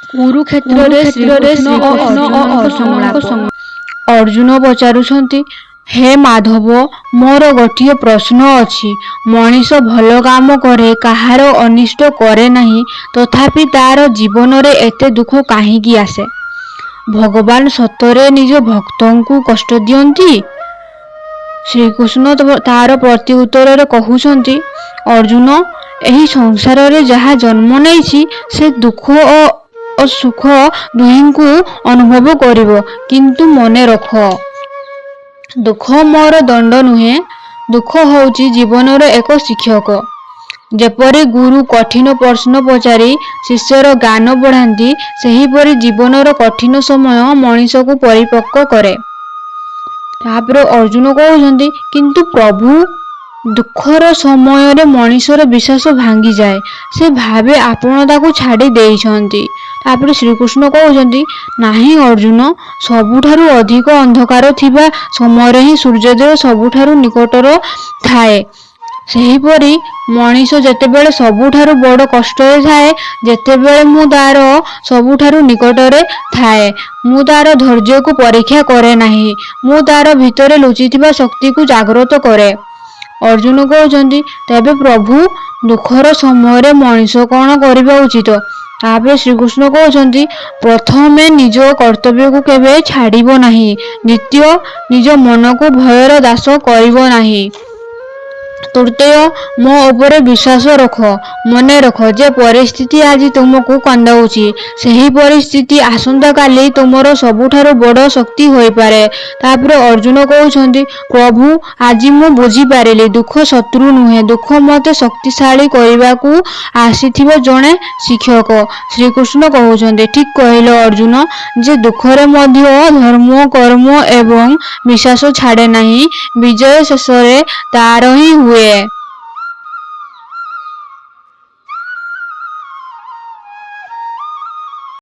କୁରୁକ୍ଷେତ୍ରରେ ଶ୍ରୀକୃଷ୍ଣ ଓ ଅର୍ଜୁନଙ୍କ ସଂଳାପ। ଅର୍ଜୁନ ପଚାରୁଛନ୍ତି, ହେ ମାଧବ, ମୋର ଗୋଟିଏ ପ୍ରଶ୍ନ ଅଛି। ମଣିଷ ଭଲ କାମ କରେ, କାହାର ଅନିଷ୍ଟ କରେ ନାହିଁ, ତଥାପି ତାର ଜୀବନରେ ଏତେ ଦୁଃଖ କାହିଁକି ଆସେ? ଭଗବାନ ସତରେ ନିଜ ଭକ୍ତଙ୍କୁ କଷ୍ଟ ଦିଅନ୍ତି? ଶ୍ରୀକୃଷ୍ଣ ତାର ପ୍ରତି ଉତ୍ତରରେ କହୁଛନ୍ତି, ଅର୍ଜୁନ, ଏହି ସଂସାରରେ ଯାହା ଜନ୍ମ ନେଇଛି ସେ ଦୁଃଖ ଓ ସୁଖ ଦୁହିଁଙ୍କୁ ଅନୁଭବ କରିବ। କିନ୍ତୁ ମନେ ରଖ, ଦୁଃଖ ମୋର ଦଣ୍ଡ ନୁହେଁ। ଦୁଃଖ ହେଉଛି ଜୀବନର ଏକ ଶିକ୍ଷକ। ଯେପରି ଗୁରୁ କଠିନ ପ୍ରଶ୍ନ ପଚାରି ଶିଷ୍ୟର ଜ୍ଞାନ ବଢ଼ାନ୍ତି, ସେହିପରି ଜୀବନର କଠିନ ସମୟ ମଣିଷକୁ ପରିପକ୍ୱ କରେ। ତାପରେ ଅର୍ଜୁନ କହୁଛନ୍ତି, କିନ୍ତୁ ପ୍ରଭୁ, ଦୁଃଖର ସମୟରେ ମଣିଷର ବିଶ୍ୱାସ ଭାଙ୍ଗିଯାଏ। ସେ ଭାବେ ଆପଣ ତାକୁ ଛାଡ଼ି ଦେଇଛନ୍ତି। ତାପରେ ଶ୍ରୀକୃଷ୍ଣ କହୁଛନ୍ତି, ନାହିଁ ଅର୍ଜୁନ, ସବୁଠାରୁ ଅଧିକ ଅନ୍ଧକାର ଥିବା ସମୟରେ ହିଁ ସୂର୍ଯ୍ୟୋଦୟ ସବୁଠାରୁ ନିକଟରେ ଥାଏ। ସେହିପରି ମଣିଷ ଯେତେବେଳେ ସବୁଠାରୁ ବଡ଼ କଷ୍ଟରେ ଥାଏ, ଯେତେବେଳେ ମୁଁ ତାର ସବୁଠାରୁ ନିକଟରେ ଥାଏ, ମୁଁ ତାର ଧୈର୍ଯ୍ୟକୁ ପରୀକ୍ଷା କରେ ନାହିଁ, ମୁଁ ତାର ଭିତରେ ଲୁଚିଥିବା ଶକ୍ତିକୁ ଜାଗ୍ରତ କରେ। ଅର୍ଜୁନ କହୁଛନ୍ତି, ତେବେ ପ୍ରଭୁ, ଦୁଃଖର ସମୟରେ ମଣିଷ କ'ଣ କରିବା ଉଚିତ? ତାପରେ ଶ୍ରୀକୃଷ୍ଣ କହୁଛନ୍ତି, ପ୍ରଥମେ ନିଜ କର୍ତ୍ତବ୍ୟକୁ କେବେ ଛାଡ଼ିବ ନାହିଁ। ଦ୍ୱିତୀୟ, ନିଜ ମନକୁ ଭୟର ଦାସ କରିବ ନାହିଁ। ତୃତୀୟ, ମୋ ଉପରେ ବିଶ୍ୱାସ ରଖ। ମନେ ରଖ, ଯେ ପରିସ୍ଥିତି ଆଜି ତୁମକୁ କନ୍ଦାଉଛି, ସେହି ପରିସ୍ଥିତି ଆସନ୍ତାକାଲି ତୁମର ସବୁଠାରୁ ବଡ଼ ଶକ୍ତି ହୋଇପାରେ। ତାପରେ ଅର୍ଜୁନ କହୁଛନ୍ତି, ପ୍ରଭୁ, ଆଜି ମୁଁ ବୁଝିପାରିଲି, ଦୁଃଖ ଶତ୍ରୁ ନୁହେଁ, ଦୁଃଖ ମୋତେ ଶକ୍ତିଶାଳୀ କରିବାକୁ ଆସିଥିବା ଜଣେ ଶିକ୍ଷକ। ଶ୍ରୀକୃଷ୍ଣ କହୁଛନ୍ତି, ଠିକ୍ କହିଲ ଅର୍ଜୁନ, ଯେ ଦୁଃଖରେ ମଧ୍ୟ ଧର୍ମ, କର୍ମ ଏବଂ ବିଶ୍ୱାସ ଛାଡ଼େ ନାହିଁ, ବିଜୟ ଶେଷରେ ତାର ହିଁ ହୁଏ।